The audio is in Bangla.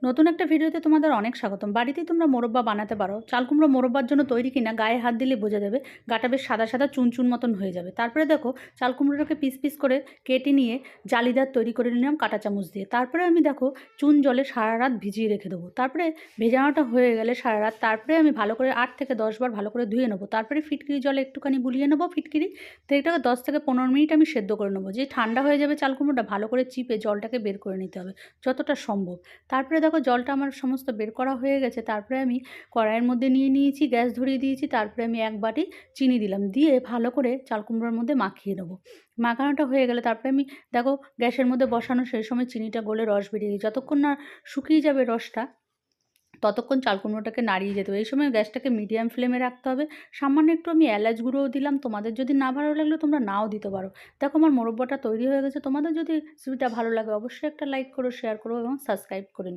নতুন একটা ভিডিওতে তোমাদের অনেক স্বাগতম। বাড়িতেই তোমরা মোরব্বা বানাতে পারো। চাল কুমড়ো মোরব্বার জন্য তৈরি কিনা গায়ে হাত দিলে বোঝা যাবে। গাটা বেশ সাদা সাদা চুন মতন হয়ে যাবে। তারপরে দেখো চাল কুমড়োটাকে পিস পিস করে কেটে নিয়ে জালিদার তৈরি করে নিলাম কাঁটা চামচ দিয়ে। তারপরে আমি দেখো চুন জলে সারা রাত ভিজিয়ে রেখে দেবো। তারপরে ভেজানোটা হয়ে গেলে সারা রাত তারপরে আমি ভালো করে 8 থেকে 10 বার ভালো করে ধুয়ে নেবো। তারপরে ফিটকিরি জলে একটুখানি বুলিয়ে নেবো ফিটকিরি। তো এটাকে 10 থেকে 15 মিনিট আমি সেদ্ধ করে নেবো। যে ঠান্ডা হয়ে যাবে চাল কুমড়োটা ভালো করে চিপে জলটাকে বের করে নিতে হবে যতটা সম্ভব। তারপরে দেখো জলটা আমার সমস্ত বের করা হয়ে গেছে। তারপরে আমি কড়াইয়ের মধ্যে নিয়ে নিয়েছি, গ্যাস ধরিয়ে দিয়েছি। তারপরে আমি 1 বাটি চিনি দিলাম, দিয়ে ভালো করে চাল কুমড়োর মধ্যে মাখিয়ে নেবো। মাখানোটা হয়ে গেলে তারপরে আমি দেখো গ্যাসের মধ্যে বসানো সেই সময় চিনিটা গলে রস বেরিয়ে গেছে। যতক্ষণ না শুকিয়ে যাবে রসটা ততক্ষণ চাল কুমড়োটাকে নাড়িয়ে যেতে হবে। এই সময় গ্যাসটাকে মিডিয়াম ফ্লেমে রাখতে হবে। সামান্য একটু আমি এলাচ গুঁড়োও দিলাম। তোমাদের যদি না ভালো লাগলে তোমরা নাও দিতে পারো। দেখো আমার মোরব্বাটা তৈরি হয়ে গেছে। তোমাদের যদি রেসিপিটা ভালো লাগে অবশ্যই একটা লাইক করো, শেয়ার করো এবং সাবস্ক্রাইব করে নিও।